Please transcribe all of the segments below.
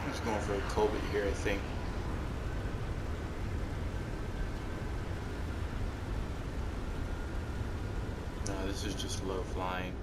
Just going for a Colbert here, I think. No, this is just low flying.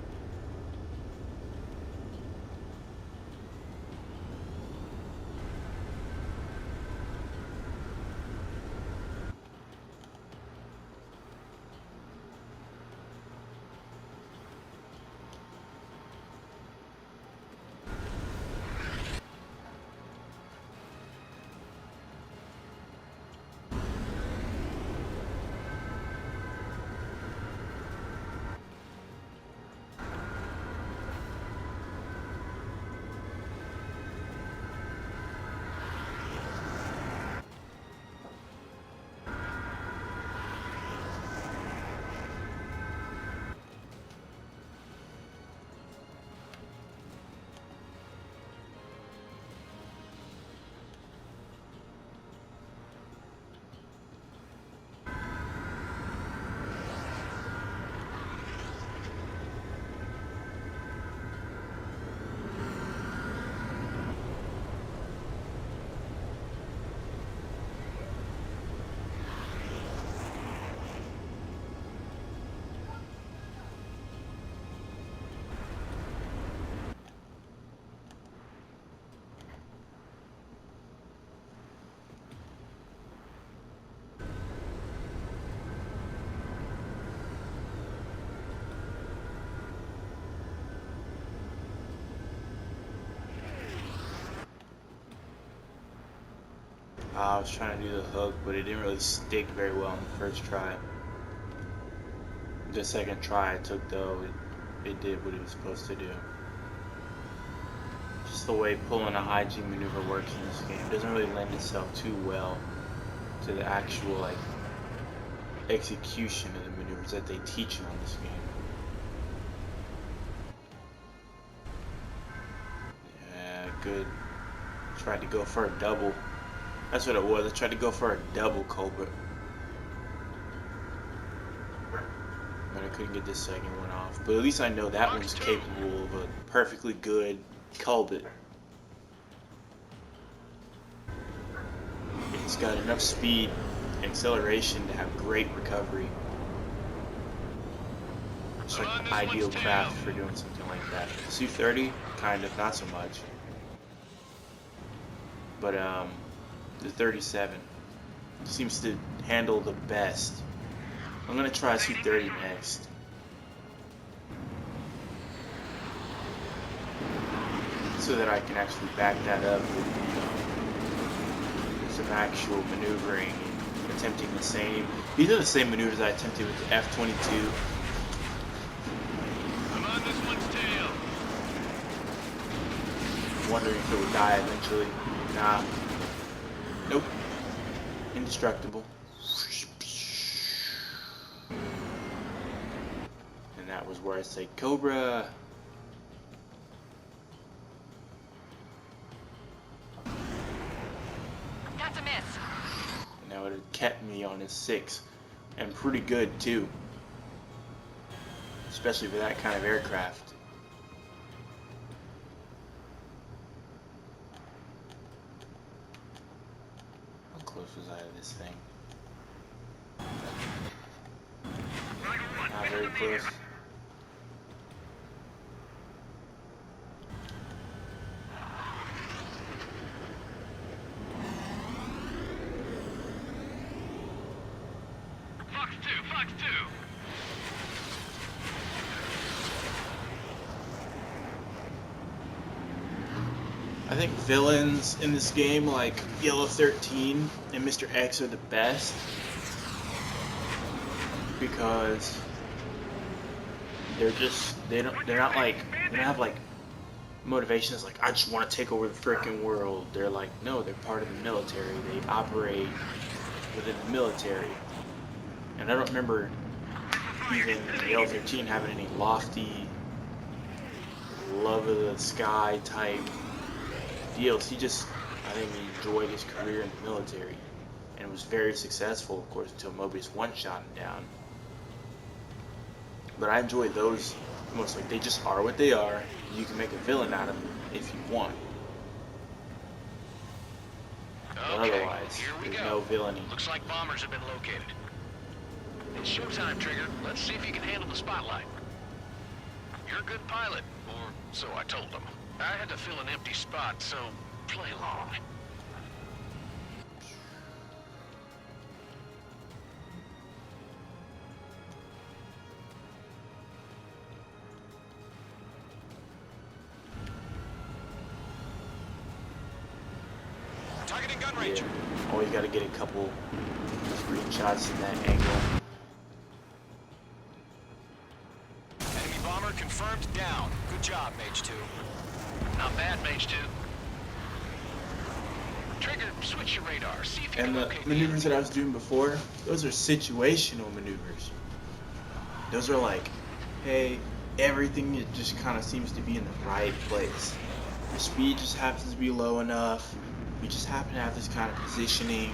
I was trying to do the hook, but it didn't really stick very well on the first try. The second try I took, though, it did what it was supposed to do. Just the way pulling a high G maneuver works in this game doesn't really lend itself too well to the actual like execution of the maneuvers that they teach you on this game. Yeah, good. Tried to go for a double. That's what it was. I tried to go for a double Colbert, but I couldn't get this second one off. But at least I know that one's capable of a perfectly good Colbert. It's got enough speed and acceleration to have great recovery. It's like the ideal craft for doing something like that. SU-30, kind of, not so much. But the 37 seems to handle the best. I'm gonna try SU-30 next. So that I can actually back that up with some actual maneuvering and attempting the same. These are the same maneuvers I attempted with the F-22. I'm on this one's tail. Wondering if it would die eventually. Nah. Nope. Indestructible. And that was where I say Cobra. That's a miss. And that would have kept me on his 6. And pretty good too. Especially for that kind of aircraft. Close was I to this thing? Not very close. Fox 2, Fox 2. I think villains in this game like Yellow 13 and Mr. X are the best because they're not like, they don't have like motivations like I just want to take over the freaking world. They're like, no, they're part of the military. They operate within the military. And I don't remember even Yellow 13 having any lofty love of the sky type deals. He just, I think he enjoyed his career in the military and was very successful, of course, until Mobius one-shot him down. But I enjoy those most. Like, they just are what they are. You can make a villain out of them if you want. But otherwise, there's no villainy. Looks like bombers have been located. It's showtime, Trigger. Let's see if you can handle the spotlight. You're a good pilot, or so I told them. I had to fill an empty spot, so play along. Targeting gun range. Yeah. Always got to get a couple screenshots in that angle. Enemy bomber confirmed down. Good job, Mage 2. Not bad, Mage 2. Trigger, switch your radar. See if you And can the locate maneuvers that I was doing before, those are situational maneuvers. Those are like, hey, everything it just kind of seems to be in the right place. Your speed just happens to be low enough. You just happen to have this kind of positioning,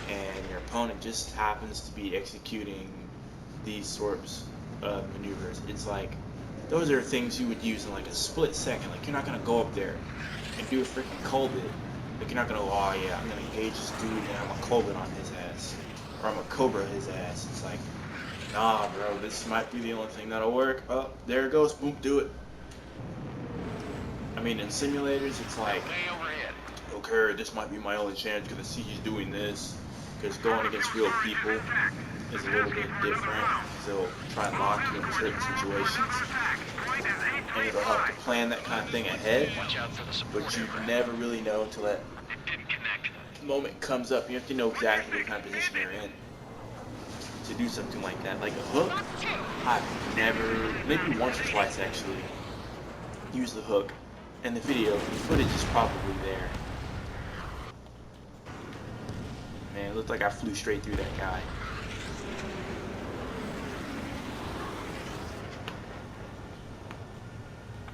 and your opponent just happens to be executing these sorts of maneuvers. It's like, those are things you would use in like a split second. Like, you're not gonna go up there and do a freaking Colbit. Like, you're not gonna, oh yeah, I'm gonna engage this dude and I'm a Colbit on his ass, or I'm a Cobra his ass. It's like, nah, bro, this might be the only thing that'll work. Oh, there it goes, boom, do it. I mean, in simulators, it's like, way overhead. okay, this might be my only chance because I see he's doing this. Because going against real people is a little bit different. They'll try and lock you in certain situations. And it'll help to plan that kind of thing ahead. Watch out for the support. But you never really know until that It didn't connect. moment comes up. You have to know exactly what kind of position you're in to do something like that. Like a hook, I've never, maybe once or twice actually, used the hook. And the footage is probably there. Man, it looked like I flew straight through that guy.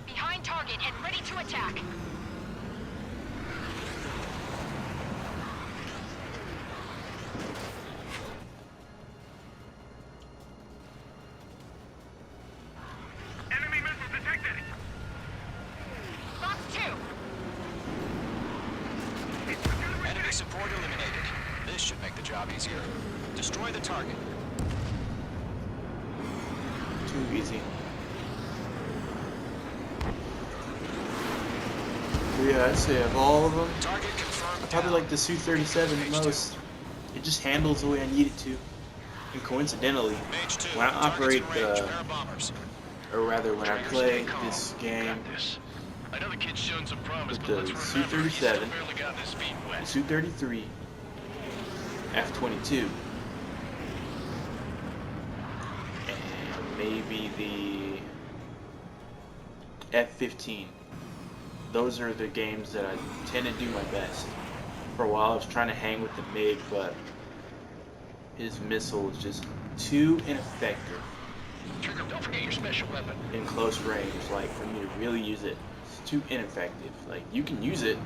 Behind target and ready to attack. Enemy missile detected. Box 2. Enemy support eliminated. This should make the job easier. Destroy the target. Too easy. Yeah, I'd say of all of them, Target confirmed. I probably like the Su-37 the most. It just handles the way I need it to. And coincidentally, Mage 2. when I operate Targets in range. the, Parabombers. or rather when I Trigger, play stay calm. this You game, got this. I know the kid's shown some promise, with but the let's remember he's still Su-37, barely gotten his feet the wet. Su-33, F-22, and maybe the F-15. Those are the games that I tend to do my best. For a while I was trying to hang with the MiG, but his missile is just too ineffective Trigger, don't forget your special weapon. in close range. Like, for me to really use it, it's too ineffective. Like, you can use it,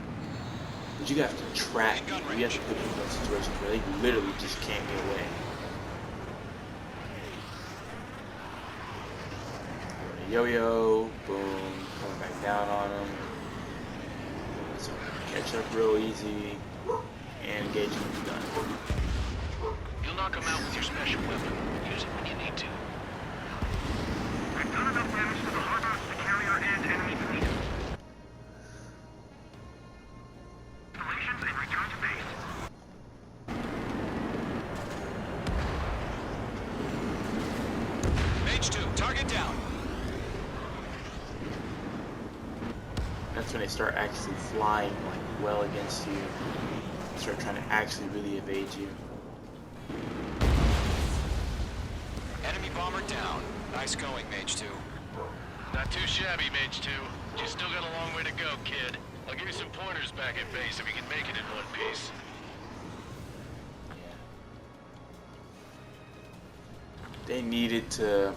but you have to track it. You have to put people in situations where they literally just can't get away. Yo-yo, boom, coming back down on them. So catch up real easy, and engagement is done. You'll knock him out with your special weapon. Use it when you need to. I've done enough damage to the harbor, the carrier, and enemy fleet. Installations and return to base. Mage 2, target down. That's when they start actually flying like well against you. Start trying to actually really evade you. Enemy bomber down. Nice going, Mage 2. Not too shabby, Mage 2. You still got a long way to go, kid. I'll give you some pointers back at base if you can make it in one piece. They needed to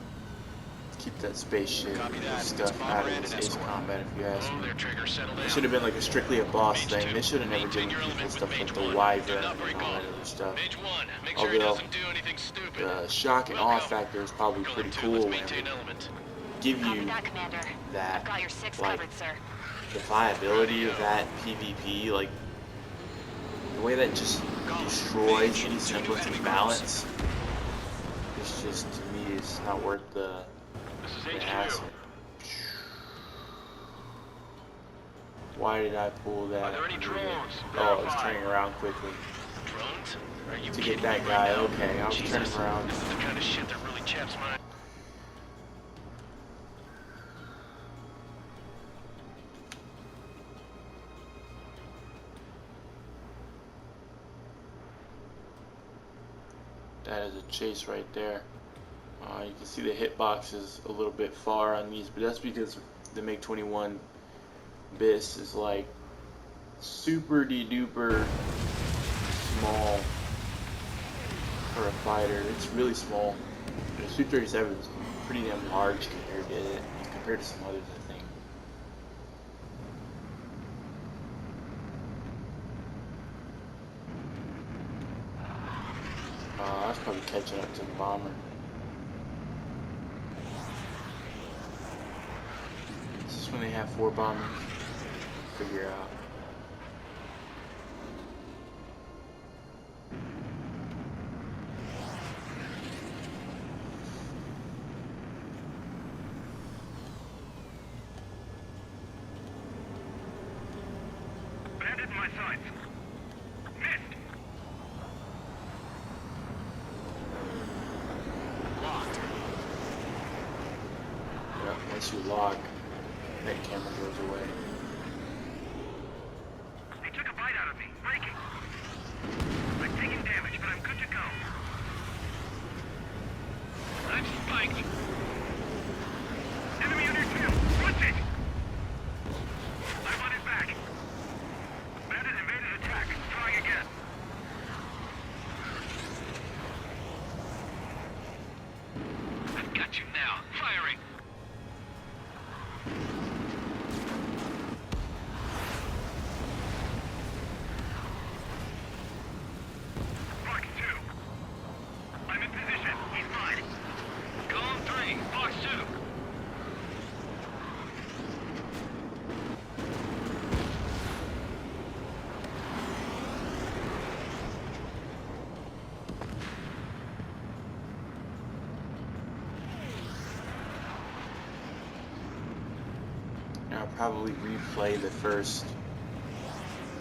keep that spaceship Copy and that. stuff It's bomber out of and this an Ace escort. Combat, if you ask Oh, me. their trigger settled It down. should have been like a strictly a boss Mage thing. 2, They should have never maintain given your people element with stuff like Mage the 1. Wyvern Do not and break all off. that other stuff. Mage 1, make sure he Although, doesn't do anything stupid. the shock and awe Welcome. factor is probably Golem pretty 2, cool let's when maintain they element. give Copy you that, Commander. that, I've got your 6 like, covered, sir. the viability of that PvP, like, the the way that just destroys any semblance of balance, it's just, to me, it's not worth the hassle. Why did I pull that? Are there any drones? Oh, I was turning around quickly. Drones? Are you To kidding get that me guy, right now? okay, I was turning Jesus, around. This is the kind of shit that really chaps my... That is a chase right there. You can see the hitbox is a little bit far on these, but that's because the MiG-21 BIS is like super de-duper small for a fighter. It's really small. The SU-37 is pretty damn large compared to some others, I think. I was probably catching up to the bomber. Is this when they have 4 bombers? Figure out. Bandit in my sights. Missed. Locked. Yep, once you lock, that camera goes away. They took a bite out of me. Breaking. I'm taking damage, but I'm good to go. I'm spiked. Enemy on your tail. Punch it! I'm on his back. Bandit invaded attack. Trying again. I've got you now. Firing. Mark 2. I'm in position. He's mine. Column 3. Box 2. And I'll probably replay the first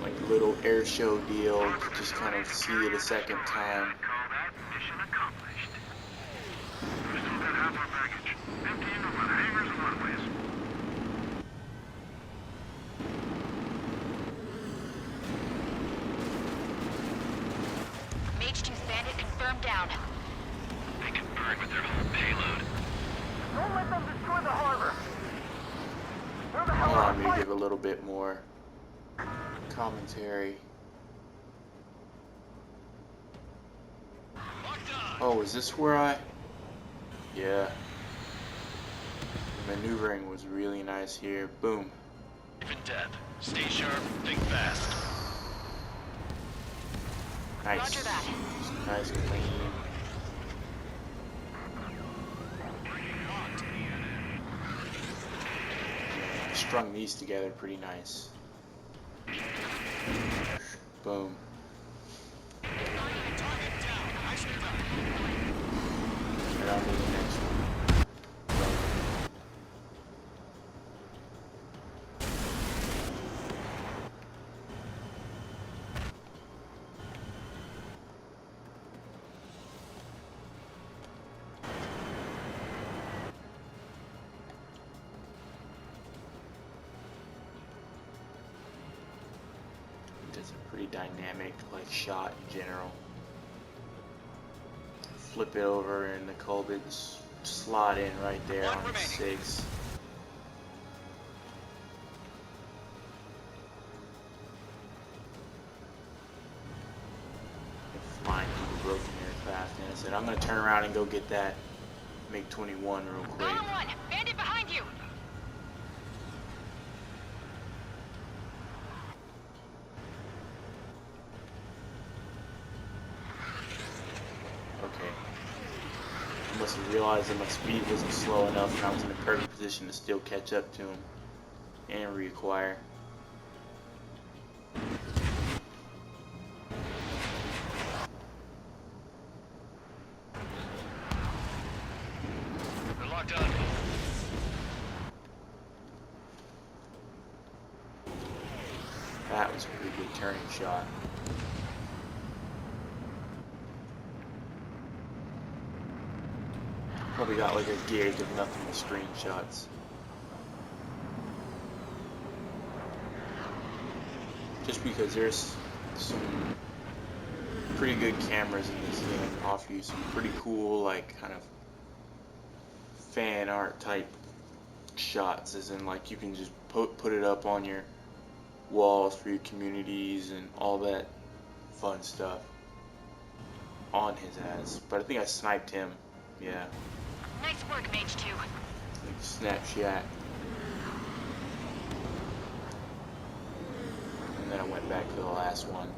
like little air show deal, just kind of see it a second time. Call that mission accomplished. We still got half our baggage. Emptying over the hangars and runways. Mage 2's bandit confirmed down. They can burn with their whole payload. Don't let them destroy the harbor. Where the hell Allow me to give a little bit more commentary. Oh, is this where I... Yeah. The maneuvering was really nice here. Boom. Life and death. Stay sharp, think fast. Nice. Roger that. Nice, clean. Strung these together pretty nice. Boom. Right on to the next one. Boom. It's a pretty dynamic like shot in general. Flip it over and the culverts slot in right there One on remaining. 6. Flying through the broken air fast, and I said I'm gonna turn around and go get that MiG-21 real quick. Column 1, bandit behind you. Okay. I must have realized that my speed wasn't slow enough and I was in a perfect position to still catch up to him and reacquire. That was a pretty good turning shot. Probably got like a gig of nothing but screenshots. Just because there's some pretty good cameras in this game, offer you some pretty cool, like, kind of fan art type shots, as in like you can just put it up on your walls for your communities and all that fun stuff on his ass. But I think I sniped him. Yeah. Nice work, Mage 2. Like Snapchat. And then I went back to the last one.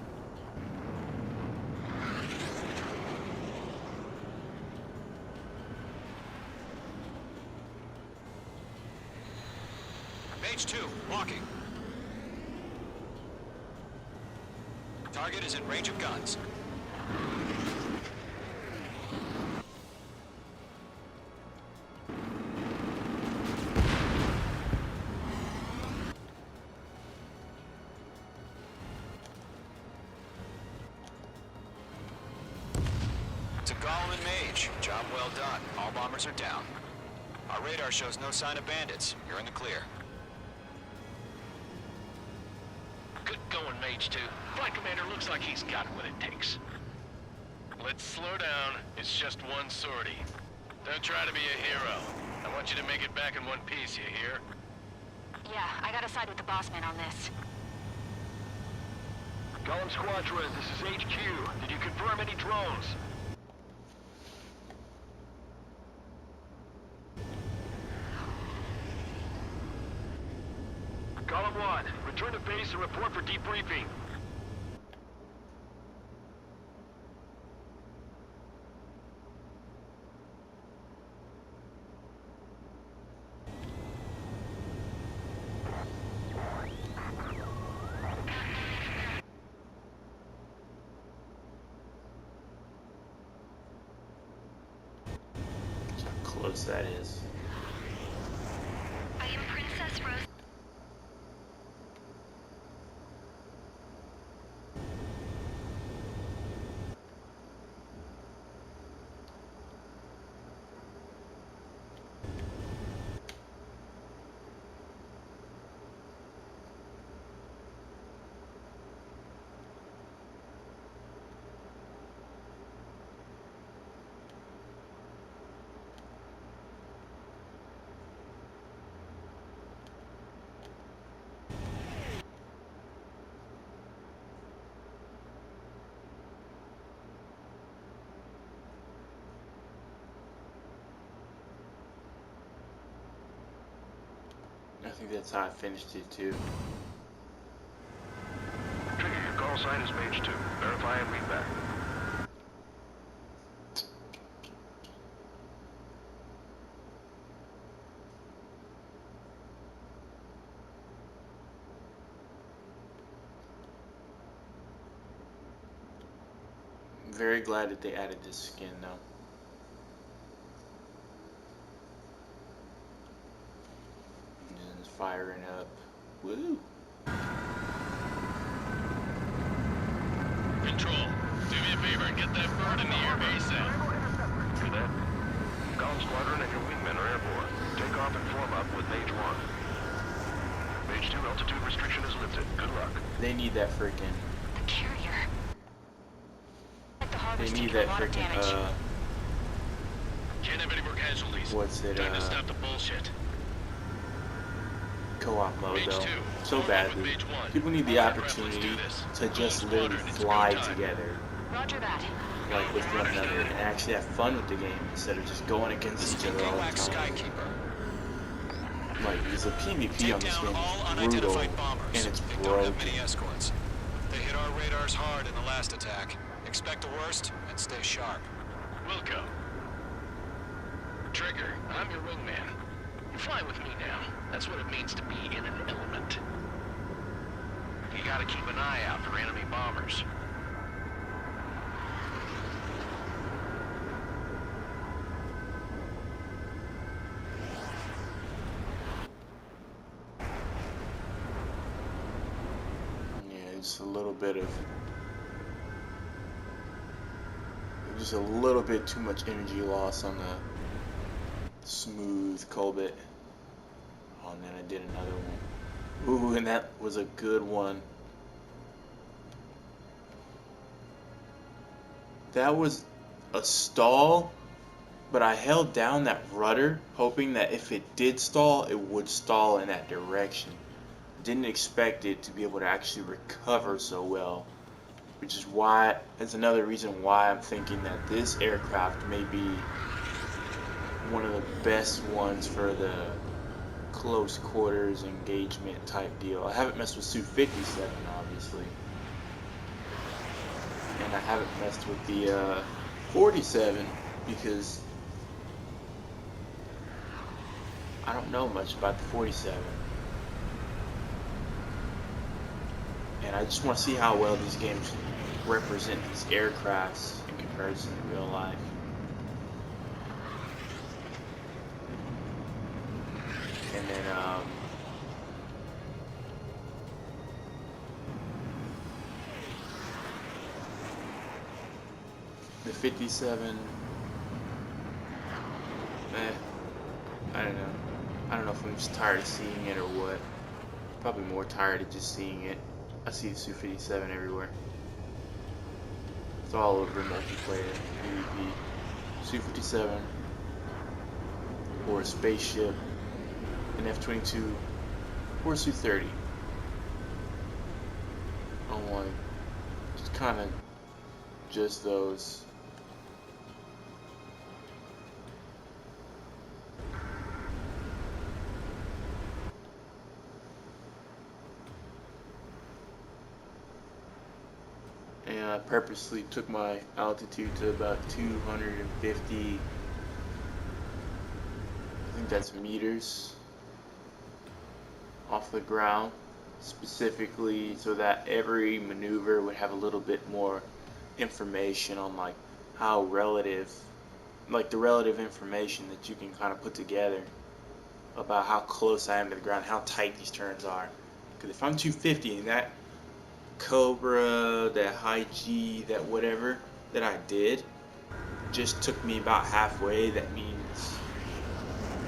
Mage 2, walking. Target is in range of guns. To Golem and Mage, job well done. All bombers are down. Our radar shows no sign of bandits. You're in the clear. Good going, Mage 2. Flight Commander looks like he's got what it takes. Let's slow down. It's just one sortie. Don't try to be a hero. I want you to make it back in one piece, you hear? Yeah, I gotta side with the boss man on this. Golem Squadron, this is HQ. Did you confirm any drones? Golem 1, return to base and report for debriefing. How close that is. I am Princess Rose. I think that's how I finished it too. Trigger, your call sign is Mage 2. Verify and read back. I'm very glad that they added this skin though. And it's firing up. Woo! Control, do me a favor and get that bird in the air ASAP. Cadet, Golem Squadron and your wingmen are airborne. Take off and form up with Mage 1. Mage 2 altitude restriction is lifted. Good luck. They need that freaking. The carrier. The They harbor's need taking that a lot of freaking. damage. Can't have any more casualties. What's it? Time to stop the bullshit. Co-op mode Mage though. 2, So form up badly. with Mage 1. People need the All right, let's opportunity do this. to just Golem literally Squadron, it's fly go time. together, Roger that. like with one another, and actually have fun with the game instead of just going against each other all the Galactic time. Skykeeper. Like, because the PvP Take on this down game all is brutal, unidentified bombers. and it's They don't broken. have many escorts. They hit our radars hard in the last attack. Expect the worst and stay sharp. Wilco. Trigger, I'm your wingman. You fly with me now. That's what it means to be in an element. You gotta keep an eye out for enemy bombers. just a little bit of, just a little bit too much energy loss on the smooth Colbit. Oh, and then I did another one. Ooh, and that was a good one. That was a stall, but I held down that rudder, hoping that if it did stall, it would stall in that direction. Didn't expect it to be able to actually recover so well, which is why, that's another reason why I'm thinking that this aircraft may be one of the best ones for the close quarters engagement type deal. I haven't messed with Su-37, obviously, and I haven't messed with the 47 because I don't know much about the 47, and I just want to see how well these games represent these aircrafts in comparison to real life. And then the 57, I don't know. I don't know if I'm just tired of seeing it or what. Probably more tired of just seeing it. I see the Su-57 everywhere. It's all over multiplayer, PvP. Su-57, or a spaceship, an F-22, or a Su-30. I'm like, just kind of just those. And I purposely took my altitude to about 250, I think that's meters off the ground, specifically so that every maneuver would have a little bit more information on like how relative, like the relative information that you can kind of put together about how close I am to the ground, how tight these turns are. Because if I'm 250 and that Cobra, that high G, that whatever that I did just took me about halfway, that means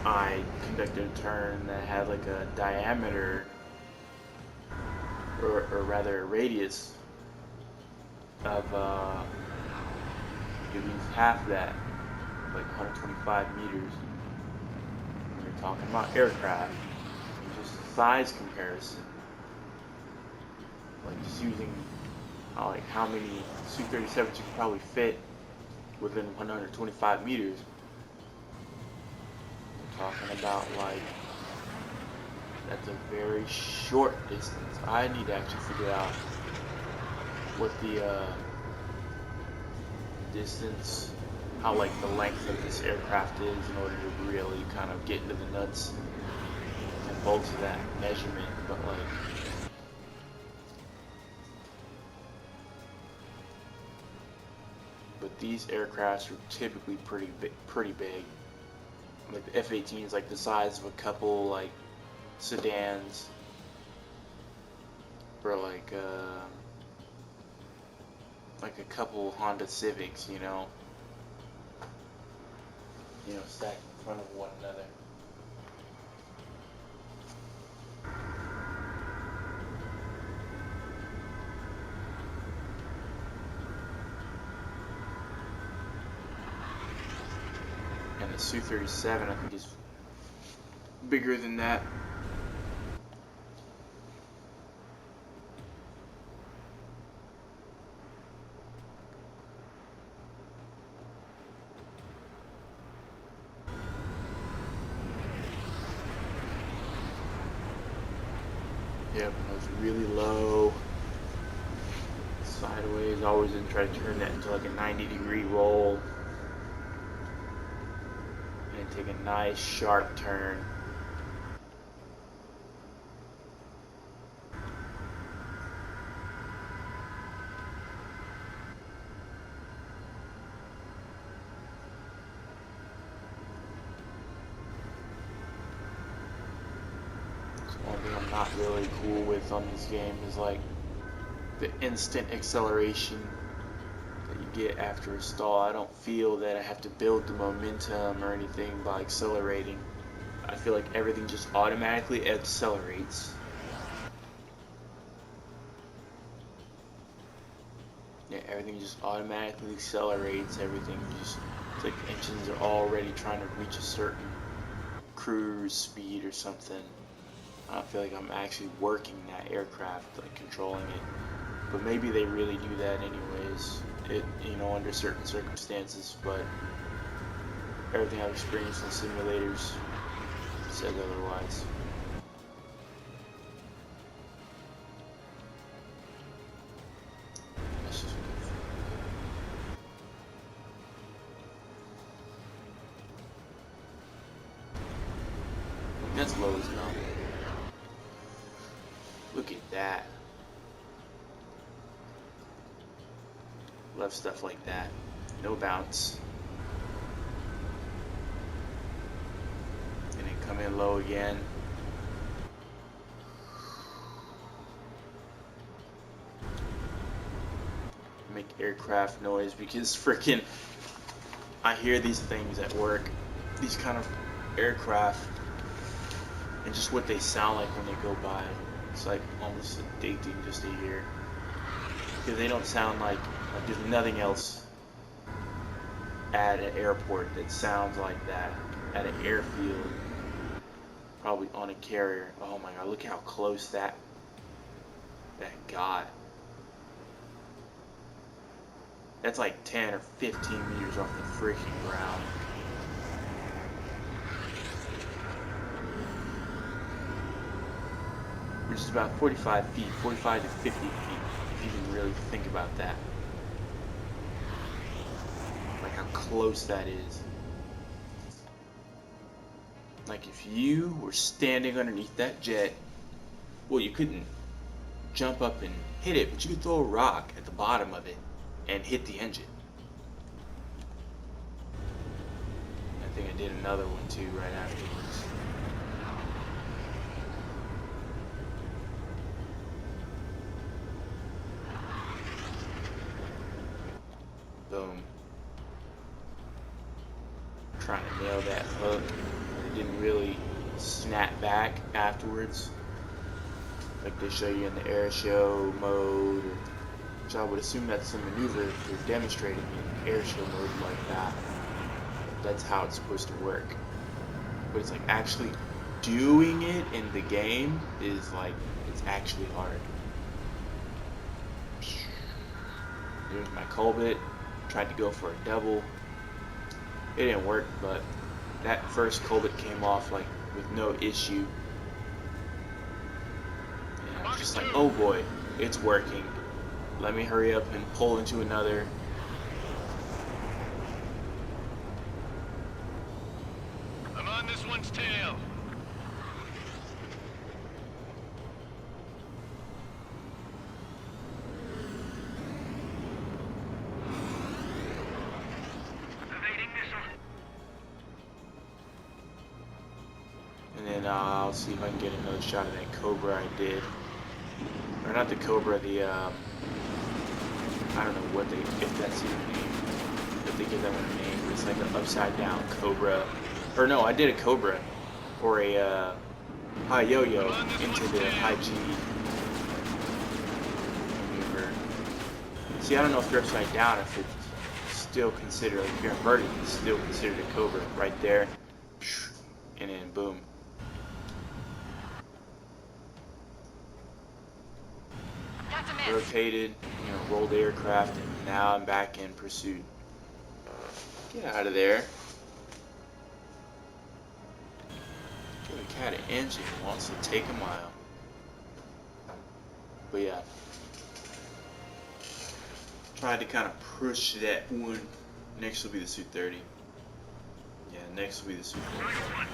I conducted a turn that had like a diameter, or rather a radius of it means half that, like 125 meters. When you're talking about aircraft, and just size comparison. Like just using like how many Su-37s you could probably fit within 125 meters. We're talking about like, that's a very short distance. I need to actually figure out what the distance, how like the length of this aircraft is in order to really kind of get into the nuts and bolts of that measurement. But like, these aircrafts are typically pretty big. Like the F-18 is like the size of a couple like sedans, or like a couple Honda Civics, you know, stacked in front of one another. And the Su-37, I think, is bigger than that. Yep, I was really low, sideways, always in try to turn that into like a 90-degree roll. And take a nice sharp turn. So one thing I'm not really cool with on this game is like the instant acceleration that you get after a stall. I don't feel that I have to build the momentum or anything by accelerating. I feel like everything just automatically accelerates. Yeah, everything just automatically accelerates. Everything just, it's like the engines are already trying to reach a certain cruise speed or something. I don't feel like I'm actually working that aircraft, like controlling it. But maybe they really do that anyways. You know, under certain circumstances. But everything I've experienced in simulators says otherwise. That's just that's low as hell. Look at that. Love stuff like that. No bounce. And then come in low again. Make aircraft noise because freaking I hear these things at work. These kind of aircraft and just what they sound like when they go by. It's like almost addicting just to hear. Because they don't sound like there's nothing else at an airport that sounds like that. At an airfield. Probably on a carrier. Oh my god, look how close that got. That's like 10 or 15 meters off the freaking ground. Which is about 45 feet, 45 to 50 feet, if you can really think about that. Like how close that is. Like if you were standing underneath that jet, well, you couldn't jump up and hit it, but you could throw a rock at the bottom of it and hit the engine. I think I did another one too right afterwards. Boom. Trying to nail that hook. It didn't really snap back afterwards. Like they show you in the air show mode. Which I would assume that's a maneuver they're demonstrating in air show mode like that. That's how it's supposed to work. But it's like actually doing it in the game is like, it's actually hard. Here's my Colbit. Tried to go for a double. It didn't work, but that first Colbit came off like with no issue. And I was just like, oh boy, it's working. Let me hurry up and pull into another. I'm on this one's tail. And then I'll see if I can get another shot of that Cobra I did. Or not the Cobra, the, I don't know what if that's even a name. If they give that one a name, but it's like an upside down Cobra. Or no, I did a Cobra. Or a, high yo-yo into the high G maneuver. See, I don't know if they're upside down, if it's still considered, like if you're inverted, it's still considered a Cobra right there. And then boom. That's a miss. Rotated, you know, rolled aircraft, and now I'm back in pursuit. Get out of there. Give a cat an inch if he wants to take a mile. But yeah. Tried to kind of push that one. Next will be the Su-30. Yeah, next will be the Sukhoi.